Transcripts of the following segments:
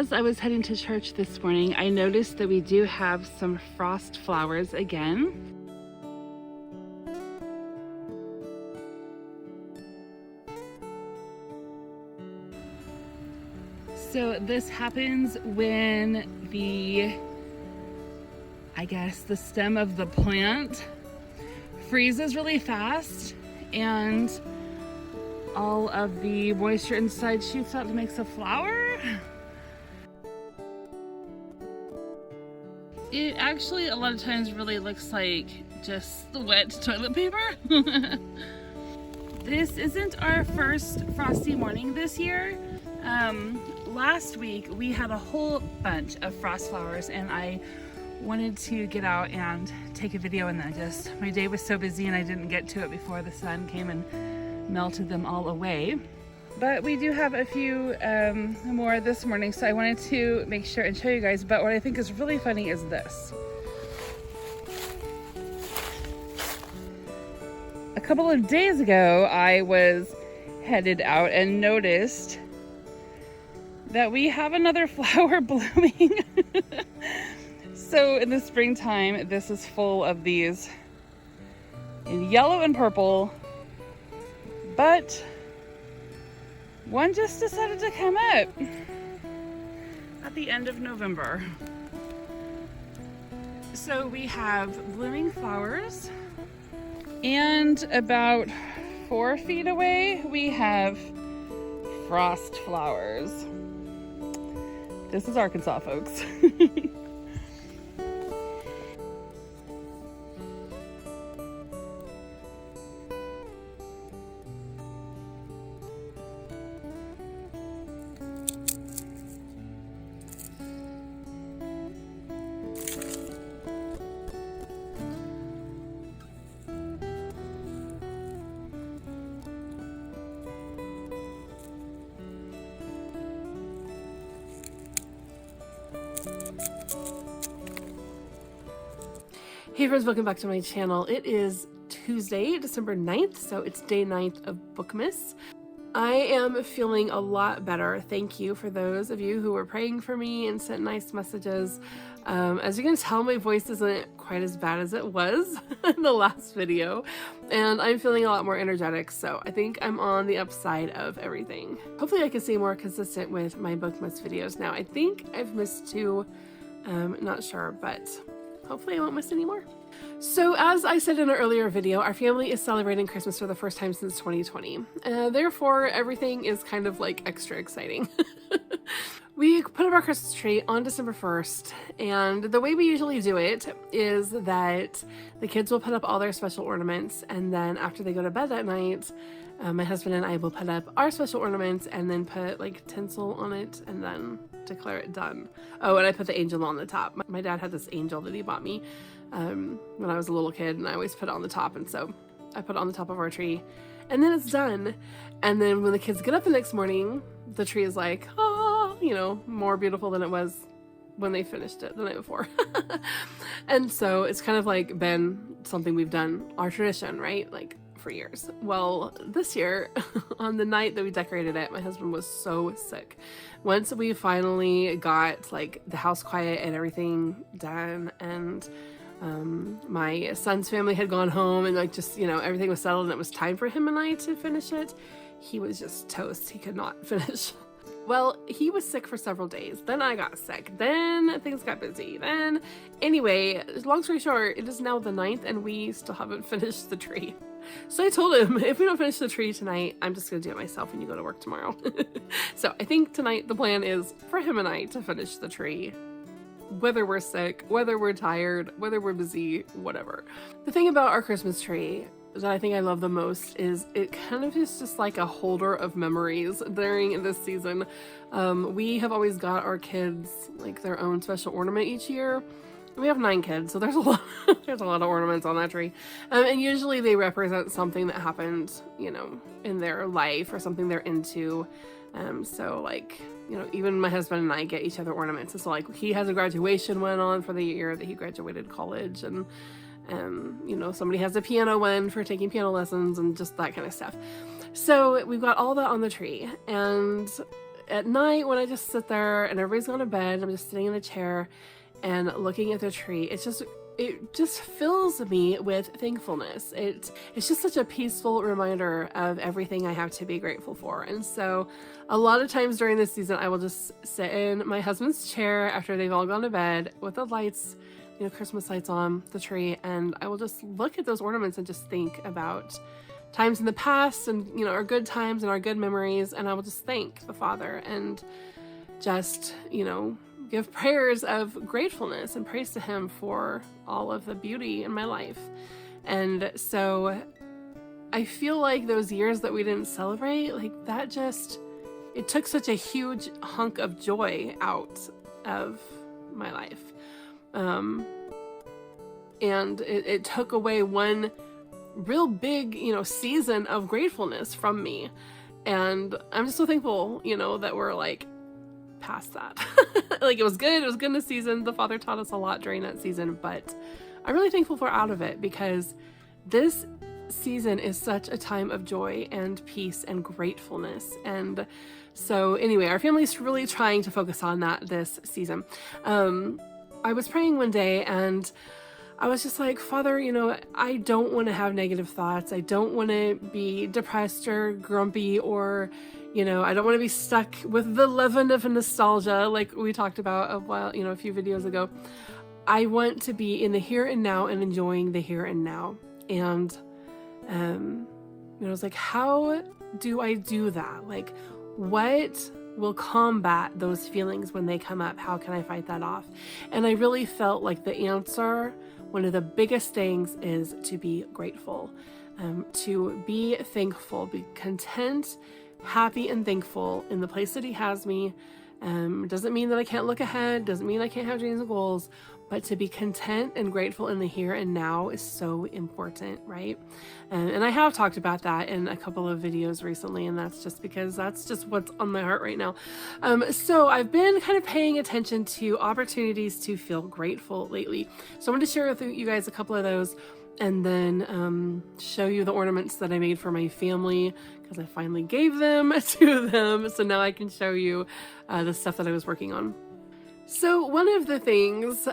as I was heading to church this morning, I noticed that we do have some frost flowers again. So this happens when the stem of the plant freezes really fast and all of the moisture inside shoots out to make a flower. It actually a lot of times really looks like just wet toilet paper. This isn't our first frosty morning this year. Last week we had a whole bunch of frost flowers and I wanted to get out and take a video, and then my day was so busy and I didn't get to it before the sun came and melted them all away. But we do have a few more this morning, so I wanted to make sure and show you guys. But what I think is really funny is this. A couple of days ago I was headed out and noticed that we have another flower blooming. So in the springtime, this is full of these in yellow and purple, but one just decided to come up at the end of November. So we have blooming flowers, and about 4 feet away, we have frost flowers. This is Arkansas, folks. Hey friends, welcome back to my channel. It is Tuesday, December 9th, so it's day 9th of Bookmas. I am feeling a lot better. Thank you for those of you who were praying for me and sent nice messages. As you can tell, my voice isn't quite as bad as it was in the last video, and I'm feeling a lot more energetic, so I think I'm on the upside of everything. Hopefully I can stay more consistent with my Bookmas videos now. I think I've missed 2, not sure, but hopefully I won't miss any more. So as I said in an earlier video, our family is celebrating Christmas for the first time since 2020. Therefore, everything is kind of like extra exciting. We put up our Christmas tree on December 1st, and the way we usually do it is that the kids will put up all their special ornaments, and then after they go to bed that night, my husband and I will put up our special ornaments and then put like tinsel on it and then declare it done. Oh, and I put the angel on the top. My dad had this angel that he bought me when I was a little kid, and I always put it on the top, and so I put it on the top of our tree, and then it's done. And then when the kids get up the next morning, the tree is like, oh, you know, more beautiful than it was when they finished it the night before. And so it's kind of like been something we've done, our tradition, right? Like for years. Well, this year, on the night that we decorated it, my husband was so sick. Once we finally got like the house quiet and everything done, and my son's family had gone home, and like just, you know, everything was settled and it was time for him and I to finish it, he was just toast. He could not finish. Well, he was sick for several days. Then I got sick. Then things got busy. Then, anyway, long story short, it is now the 9th and we still haven't finished the tree. So I told him, if we don't finish the tree tonight, I'm just going to do it myself when you go to work tomorrow. So I think tonight the plan is for him and I to finish the tree. Whether we're sick, whether we're tired, whether we're busy, whatever. The thing about our Christmas tree that I think I love the most is it kind of is just like a holder of memories during this season. We have always got our kids like their own special ornament each year. We have 9 kids, so there's a lot there's a lot of ornaments on that tree. And usually they represent something that happened, you know, in their life or something they're into. So like, you know, even my husband and I get each other ornaments. And so like he has a graduation one on for the year that he graduated college, and you know, somebody has a piano one for taking piano lessons and just that kind of stuff. So we've got all that on the tree, and at night when I just sit there and everybody's gone to bed, I'm just sitting in a chair and looking at the tree, it just fills me with thankfulness. It's just such a peaceful reminder of everything I have to be grateful for. And so a lot of times during this season, I will just sit in my husband's chair after they've all gone to bed with the lights, Christmas lights on the tree, and I will just look at those ornaments and just think about times in the past and, our good times and our good memories. And I will just thank the Father and just, give prayers of gratefulness and praise to him for all of the beauty in my life. And so I feel like those years that we didn't celebrate, it took such a huge hunk of joy out of my life. And it took away one real big, season of gratefulness from me. And I'm just so thankful, that we're past that. It was good. It was good in the season. The Father taught us a lot during that season, but I'm really thankful for out of it, because this season is such a time of joy and peace and gratefulness. And so anyway, our family's really trying to focus on that this season. I was praying one day and I was just like, Father, I don't want to have negative thoughts. I don't want to be depressed or grumpy or, I don't want to be stuck with the leaven of nostalgia like we talked about a few videos ago. I want to be in the here and now and enjoying the here and now. And, I was like, how do I do that? What will combat those feelings when they come up? How can I fight that off? And I really felt like the answer, one of the biggest things, is to be grateful, to be thankful, be content, happy and thankful in the place that he has me. Doesn't mean that I can't look ahead, doesn't mean I can't have dreams and goals, but to be content and grateful in the here and now is so important, right? And I have talked about that in a couple of videos recently, and that's just because that's just what's on my heart right now. So I've been kind of paying attention to opportunities to feel grateful lately. So I wanted to share with you guys a couple of those, and then show you the ornaments that I made for my family, because I finally gave them to them. So now I can show you the stuff that I was working on. So one of the things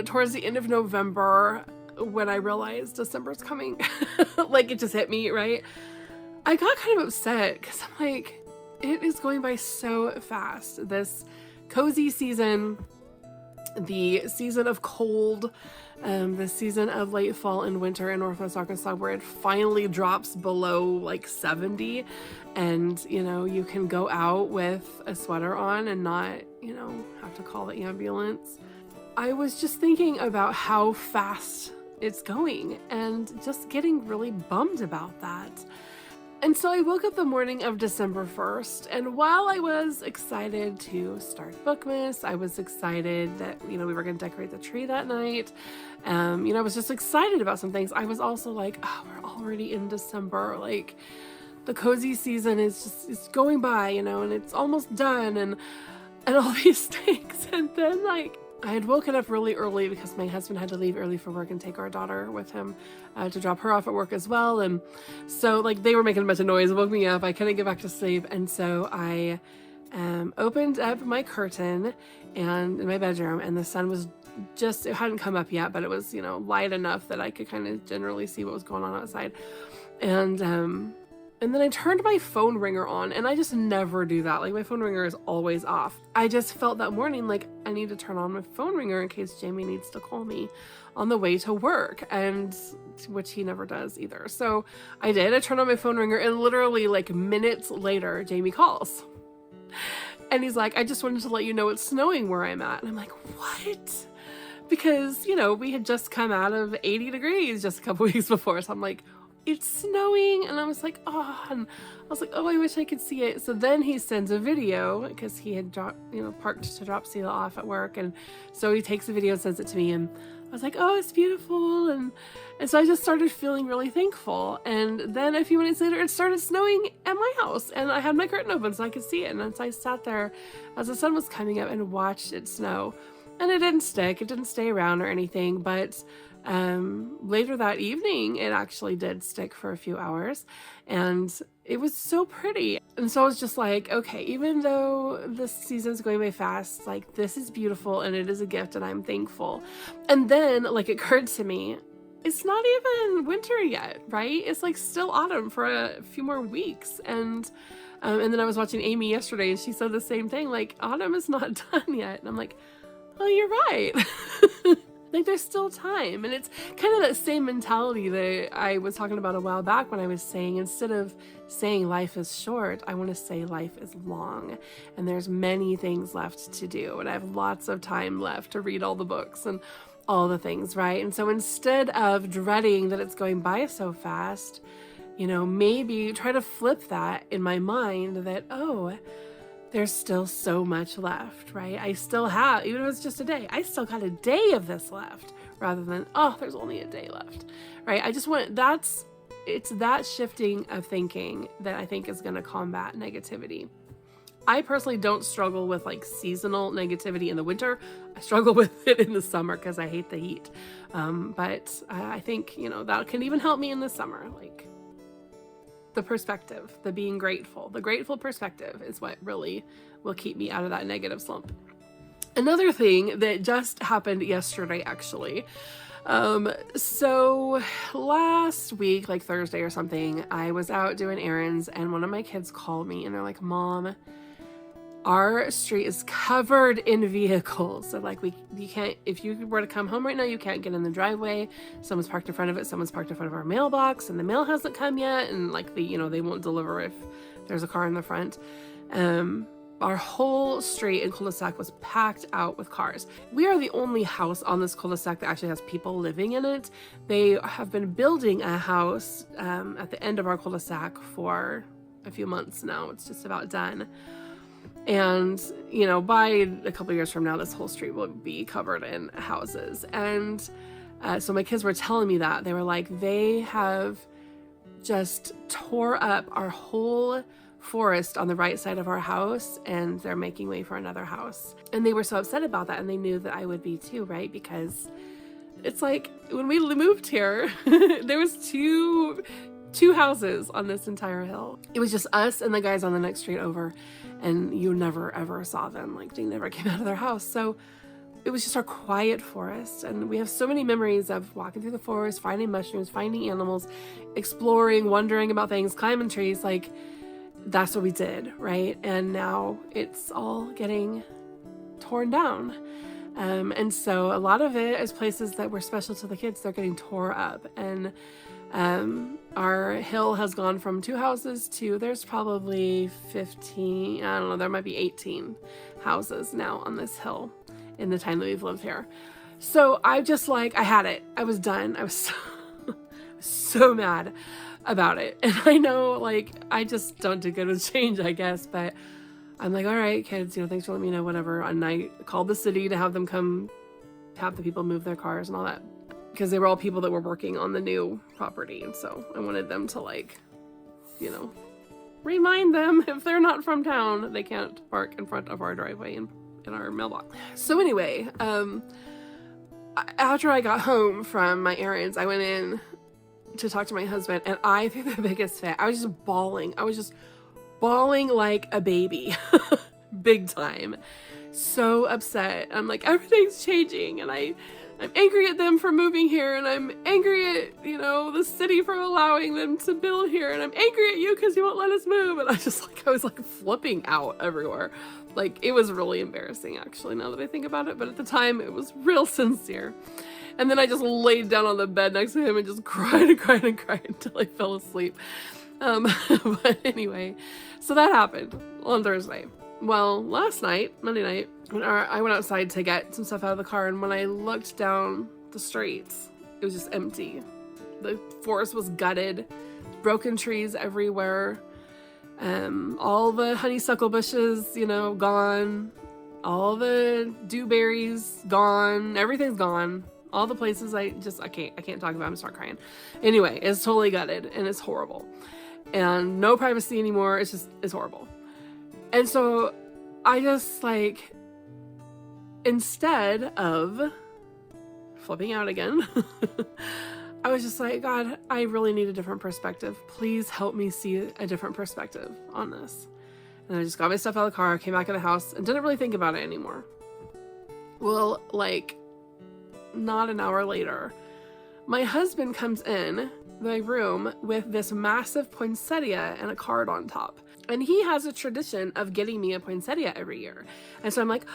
towards the end of November, when I realized December's coming, it just hit me, right? I got kind of upset because I'm like, it is going by so fast. This cozy season, the season of cold, the season of late fall and winter in Northwest Arkansas, where it finally drops below 70, and you can go out with a sweater on and not have to call the ambulance. I was just thinking about how fast it's going and just getting really bummed about that. And so I woke up the morning of December 1st, and while I was excited to start Bookmas, I was excited that, we were going to decorate the tree that night. I was just excited about some things. I was also like, oh, we're already in December. The cozy season is going by, and it's almost done, and all these things. And then I had woken up really early because my husband had to leave early for work and take our daughter with him to drop her off at work as well. And so they were making a bunch of noise, woke me up. I couldn't get back to sleep. And so I opened up my curtain and in my bedroom, and the sun was it hadn't come up yet, but it was, light enough that I could kind of generally see what was going on outside. And then I turned my phone ringer on, and I just never do that. My phone ringer is always off. I just felt that morning I need to turn on my phone ringer in case Jamie needs to call me on the way to work, and which he never does either. So I did. I turned on my phone ringer, and literally minutes later, Jamie calls. And he's like, I just wanted to let you know it's snowing where I'm at. And I'm like, what? Because, we had just come out of 80 degrees just a couple weeks before. So I'm like, it's snowing. And I was like, oh, I wish I could see it. So then he sends a video, because he had parked to drop Sela off at work. And so he takes a video and sends it to me. And I was like, oh, it's beautiful. And so I just started feeling really thankful. And then a few minutes later, it started snowing at my house, and I had my curtain open so I could see it. And so I sat there as the sun was coming up and watched it snow. And it didn't stick. It didn't stay around or anything. But later that evening, it actually did stick for a few hours, and it was so pretty. And so I was just like, okay, even though this season's going by fast, like, this is beautiful and it is a gift and I'm thankful. And then, like, it occurred to me, it's not even winter yet, right? It's like still autumn for a few more weeks. And then I was watching Amy yesterday and she said the same thing, like, autumn is not done yet. And I'm like, oh, you're right. Like, there's still time. And it's kind of that same mentality that I was talking about a while back when I was saying, instead of saying life is short, I want to say life is long. And there's many things left to do. And I have lots of time left to read all the books and all the things, right? And so instead of dreading that it's going by so fast, you know, maybe try to flip that in my mind that, oh, there's still so much left, right? I still have, even if it's just a day, I still got a day of this left, rather than, oh, there's only a day left, right? I just want, it's that shifting of thinking that I think is going to combat negativity. I personally don't struggle with like seasonal negativity in the winter. I struggle with it in the summer because I hate the heat. But I think, you know, that can even help me in the summer, like, the perspective, the being grateful, the grateful perspective is what really will keep me out of that negative slump. Another thing that just happened yesterday, actually. So last week, like Thursday or something, I was out doing errands and one of my kids called me and they're like, Mom, our street is covered in vehicles. So like you can't, if you were to come home right now, you can't get in the driveway. Someone's parked in front of it. Someone's parked in front of our mailbox and the mail hasn't come yet. And like they won't deliver if there's a car in the front. Our whole street in cul-de-sac was packed out with cars. We are the only house on this cul-de-sac that actually has people living in it. They have been building a house at the end of our cul-de-sac for a few months now. It's just about done. And, you know, by a couple of years from now, this whole street will be covered in houses. And so my kids were telling me that. They were like, they have just tore up our whole forest on the right side of our house and they're making way for another house. And they were so upset about that, and they knew that I would be too, right? Because it's like when we moved here, there was two houses on this entire hill. It was just us and the guys on the next street over, and you never ever saw them. Like, they never came out of their house. So it was just our quiet forest, and we have so many memories of walking through the forest, finding mushrooms, finding animals, exploring, wondering about things, climbing trees. Like, that's what we did, right? And now it's all getting torn down. And so a lot of it is places that were special to the kids. They're getting tore up. And our hill has gone from 2 houses to, there's probably 15, I don't know, there might be 18 houses now on this hill in the time that we've lived here. So I just like, I had it. I was done. I was so mad about it. And I know, like, I just don't do good with change, I guess, but I'm like, all right, kids, you know, thanks for letting me know, whatever. And I called the city to have them come, have the people move their cars and all that, because they were all people that were working on the new property. And so I wanted them to, like, you know, remind them if they're not from town, they can't park in front of our driveway in our mailbox. So anyway, after I got home from my errands, I went in to talk to my husband, and I threw the biggest fit. I was just bawling. I was just bawling like a baby. Big time. So upset. I'm like, everything's changing, and I'm angry at them for moving here, and I'm angry at, you know, the city for allowing them to build here, and I'm angry at you because you won't let us move. And I was like flipping out everywhere. Like, it was really embarrassing, actually, now that I think about it, but at the time it was real sincere. And then I just laid down on the bed next to him and just cried and cried and cried until I fell asleep. But anyway, so that happened on Thursday. Well, last night, Monday night, I went outside to get some stuff out of the car, and when I looked down the streets, it was just empty. The forest was gutted, broken trees everywhere, all the honeysuckle bushes, you know, gone, all the dewberries gone, everything's gone. All the places I can't talk about, I'm gonna start crying. Anyway, it's totally gutted and it's horrible. And no privacy anymore. It's horrible. And so I just, like, instead of flipping out again. I was just like, God, I really need a different perspective. Please help me see a different perspective on this. And I just got my stuff out of the car, came back in the house, and didn't really think about it anymore. Well, like, not an hour later, my husband comes in my room with this massive poinsettia and a card on top. And he has a tradition of getting me a poinsettia every year. And so I'm like,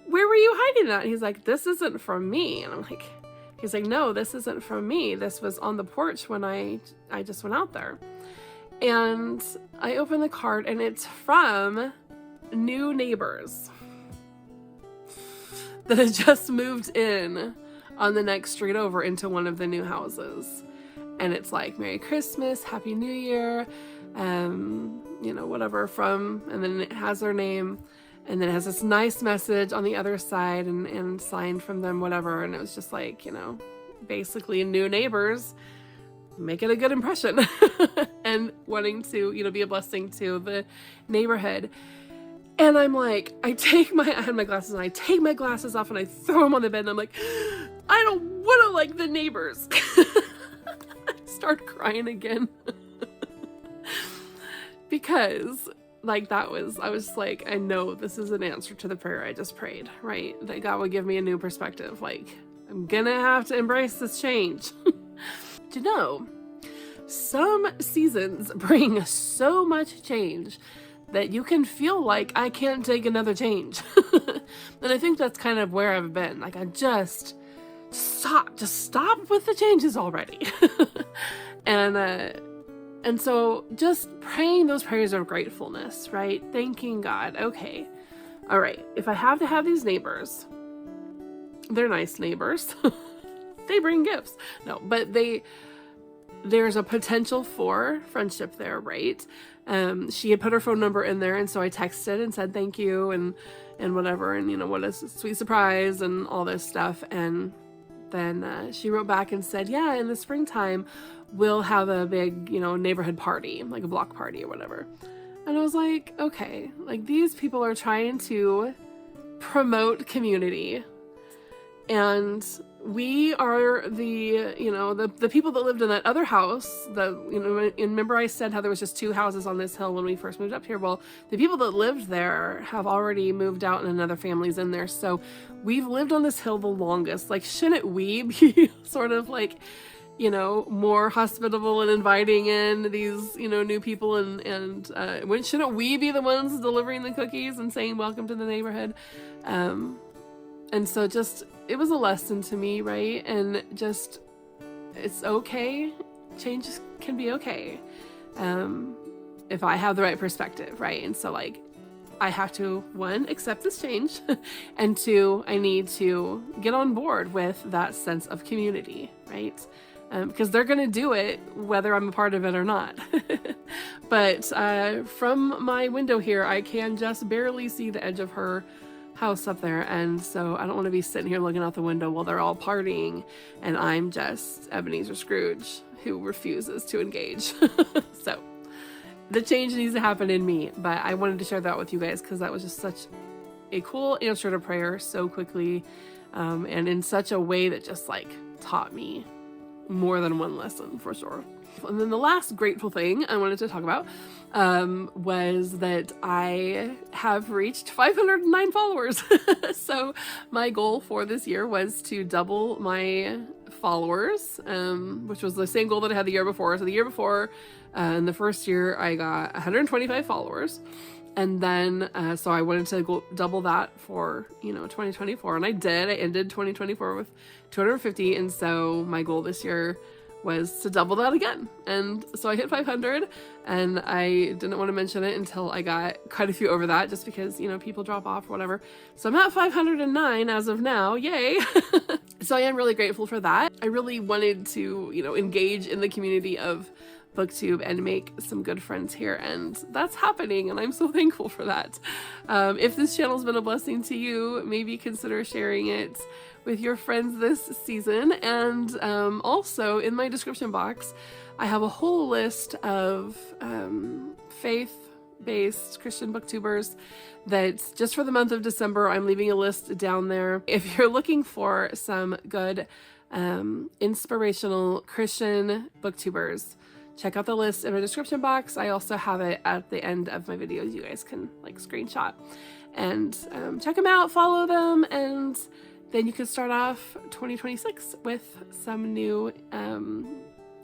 where were you hiding that? And he's like, this isn't from me. And I'm like, he's like, no, this isn't from me. This was on the porch when I just went out there. And I open the card and it's from new neighbors that had just moved in on the next street over into one of the new houses. And it's like, Merry Christmas, Happy New Year, you know, whatever from, and then it has their name, and then it has this nice message on the other side and signed from them, whatever. And it was just like, you know, basically new neighbors, make it a good impression and wanting to, you know, be a blessing to the neighborhood. And I'm like, I had my glasses and I take my glasses off and I throw them on the bed and I'm like, I don't want to like the neighbors. I start crying again. Because like I was like, I know this is an answer to the prayer I just prayed, right? That God would give me a new perspective. Like, I'm gonna have to embrace this change. You know, some seasons bring so much change that you can feel like I can't take another change. And I think that's kind of where I've been. Like, I just stop with the changes already. And so just praying those prayers of gratefulness, right? Thanking God. Okay, all right, if I have to have these neighbors, they're nice neighbors. They bring gifts. No, but there's a potential for friendship there, right? She had put her phone number in there, and so I texted and said thank you and whatever, and you know, what a sweet surprise and all this stuff. And then she wrote back and said, yeah, in the springtime we'll have a big, you know, neighborhood party, like a block party or whatever. And I was like, okay, like these people are trying to promote community, and we are the, you know, the people that lived in that other house, remember I said how there was just 2 houses on this hill when we first moved up here. Well, the people that lived there have already moved out and another family's in there. So we've lived on this hill the longest. Like, shouldn't we be sort of like, you know, more hospitable and inviting in these, you know, new people and shouldn't we be the ones delivering the cookies and saying welcome to the neighborhood? And so just, it was a lesson to me, right? And just, it's okay. Change can be okay. If I have the right perspective, right? And so like, I have to, 1, accept this change, and 2, I need to get on board with that sense of community, right? Because they're going to do it whether I'm a part of it or not. But from my window here, I can just barely see the edge of her house up there, and so I don't want to be sitting here looking out the window while they're all partying and I'm just Ebenezer Scrooge who refuses to engage. So the change needs to happen in me, but I wanted to share that with you guys because that was just such a cool answer to prayer so quickly, and in such a way that just like taught me more than one lesson for sure. And then the last grateful thing I wanted to talk about was that I have reached 509 followers. So my goal for this year was to double my followers, which was the same goal that I had the year before. So the year before, in the first year, I got 125 followers. And then, so I wanted to go double that for, you know, 2024. And I did. I ended 2024 with 250. And so my goal this year was to double that again. And so I hit 500, and I didn't want to mention it until I got quite a few over that, just because, you know, people drop off or whatever. So I'm at 509 as of now. Yay. So I am really grateful for that. I really wanted to, you know, engage in the community of BookTube and make some good friends here, and that's happening, and I'm so thankful for that. If this channel's been a blessing to you, maybe consider sharing it with your friends this season. And also in my description box, I have a whole list of faith based Christian booktubers that just for the month of December, I'm leaving a list down there. If you're looking for some good inspirational Christian booktubers, check out the list in the description box. I also have it at the end of my videos. You guys can like screenshot and check them out, follow them, and then you can start off 2026 with some new,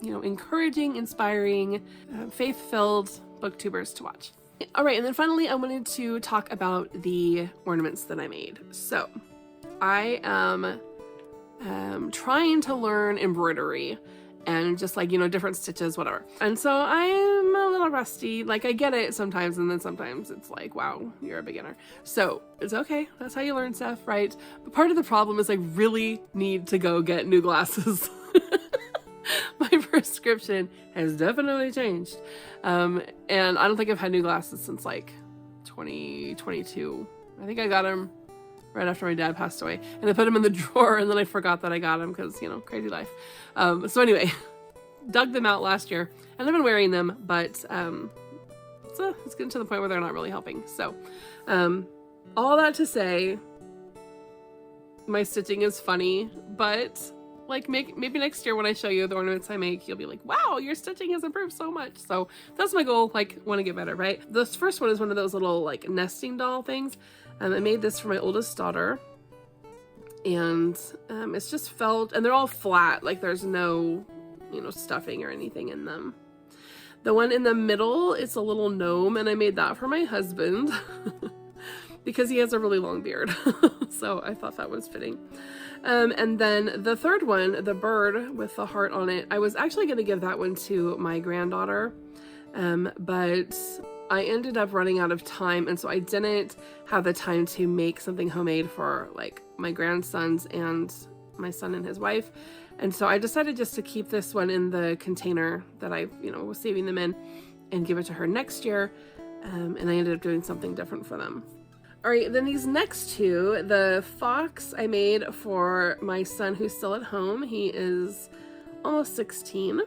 encouraging, inspiring, faith-filled booktubers to watch. All right, and then finally, I wanted to talk about the ornaments that I made. So I am trying to learn embroidery and just like, different stitches, whatever. And so I'm a little rusty. Like I get it sometimes, and then sometimes it's like, wow, you're a beginner. So it's okay. That's how you learn stuff, right? But part of the problem is I really need to go get new glasses. My prescription has definitely changed. And I don't think I've had new glasses since like 2022. I think I got them right after my dad passed away, and I put them in the drawer, and then I forgot that I got them because, crazy life. So anyway, dug them out last year, and I've been wearing them, but it's getting to the point where they're not really helping. So all that to say, my stitching is funny, but like maybe next year when I show you the ornaments I make, you'll be like, wow, your stitching has improved so much. So that's my goal, like want to get better, right? This first one is one of those little like nesting doll things. I made this for my oldest daughter, and it's just felt, and they're all flat, like there's no, stuffing or anything in them. The one in the middle is a little gnome, and I made that for my husband because he has a really long beard. So I thought that was fitting. And then the third one, the bird with the heart on it, I was actually going to give that one to my granddaughter, but I ended up running out of time, and so I didn't have the time to make something homemade for like my grandsons and my son and his wife. And so I decided just to keep this one in the container that I, was saving them in, and give it to her next year. And I ended up doing something different for them. All right, then these next two, the fox I made for my son who's still at home. He is almost 16.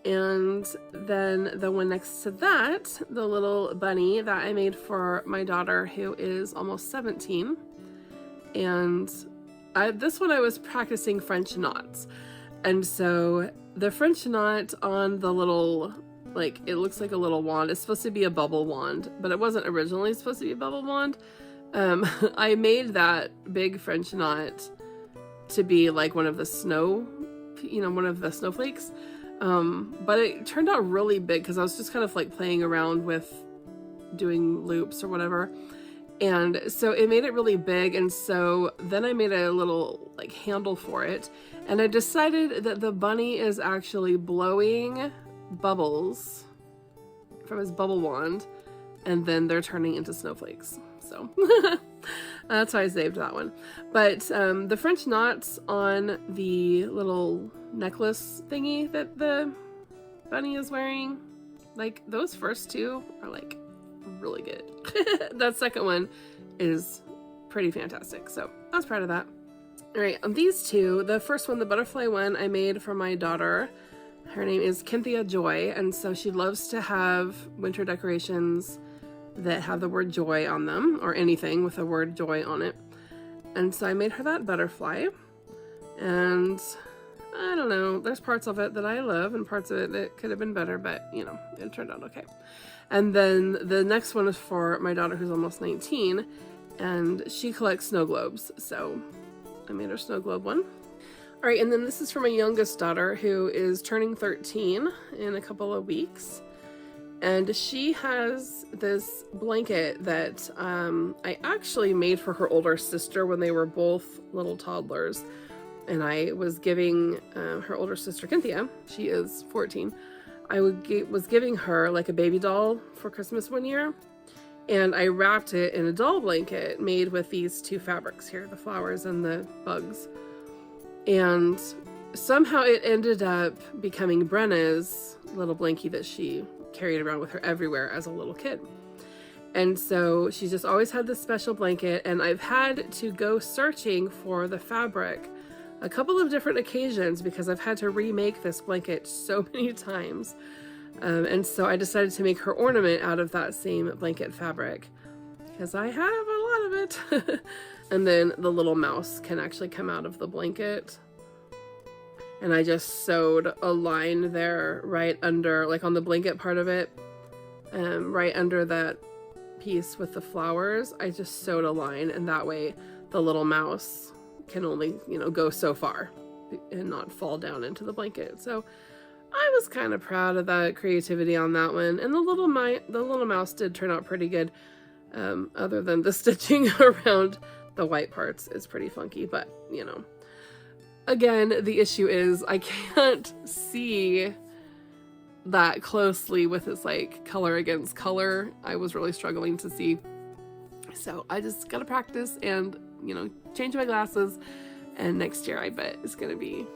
And then the one next to that, the little bunny that I made for my daughter who is almost 17. And this one I was practicing French knots. And so the French knot on the little, like, it looks like a little wand. It's supposed to be a bubble wand, but it wasn't originally supposed to be a bubble wand. I made that big French knot to be like one of the snow, one of the snowflakes. But it turned out really big because I was just kind of like playing around with doing loops or whatever. And so it made it really big. And so then I made a little like handle for it. And I decided that the bunny is actually blowing bubbles from his bubble wand, and then they're turning into snowflakes. So that's why I saved that one. But the French knots on the little necklace thingy that the bunny is wearing, like those first two are like really good. That second one is pretty fantastic. So I was proud of that. All right, on these two, the first one, the butterfly one, I made for my daughter. Her name is Cynthia Joy, and so she loves to have winter decorations that have the word joy on them, or anything with the word joy on it. And so I made her that butterfly, and I don't know, there's parts of it that I love and parts of it that could have been better, but it turned out okay. And then the next one is for my daughter who's almost 19, and she collects snow globes, so I made her snow globe one. All right, and then this is for my youngest daughter who is turning 13 in a couple of weeks. And she has this blanket that I actually made for her older sister when they were both little toddlers. And I was giving her older sister, Cynthia, she is 14, I was giving her like a baby doll for Christmas one year. And I wrapped it in a doll blanket made with these two fabrics here, the flowers and the bugs. And somehow it ended up becoming Brenna's little blankie that she carried around with her everywhere as a little kid. And so she's just always had this special blanket, and I've had to go searching for the fabric a couple of different occasions because I've had to remake this blanket so many times. And so I decided to make her ornament out of that same blanket fabric because I have a lot of it. And then the little mouse can actually come out of the blanket. And I just sewed a line there right under, like on the blanket part of it, right under that piece with the flowers. I just sewed a line, and that way the little mouse can only, you know, go so far and not fall down into the blanket. So I was kind of proud of that creativity on that one. And the little mouse did turn out pretty good, other than the stitching around the white parts is pretty funky, but you know. Again, the issue is I can't see that closely with this like color against color. I was really struggling to see. So I just gotta practice and, you know, change my glasses. And next year I bet it's gonna be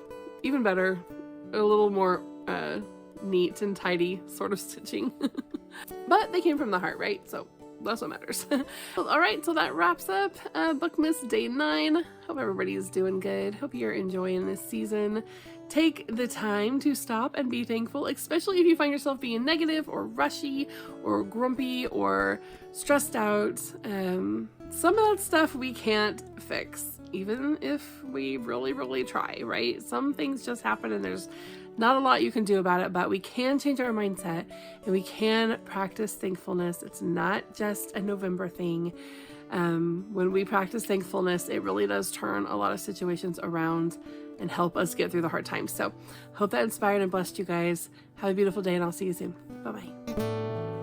even better, a little more neat and tidy sort of stitching. But they came from the heart, right? So that's what matters. All right, so that wraps up Bookmas Day 9. Hope everybody's doing good. Hope you're enjoying this season. Take the time to stop and be thankful, especially if you find yourself being negative or rushy or grumpy or stressed out. Some of that stuff we can't fix, even if we really, really try, right? Some things just happen and there's not a lot you can do about it, but we can change our mindset and we can practice thankfulness. It's not just a November thing. When we practice thankfulness, it really does turn a lot of situations around and help us get through the hard times. So hope that inspired and blessed you guys. Have a beautiful day, and I'll see you soon. Bye-bye.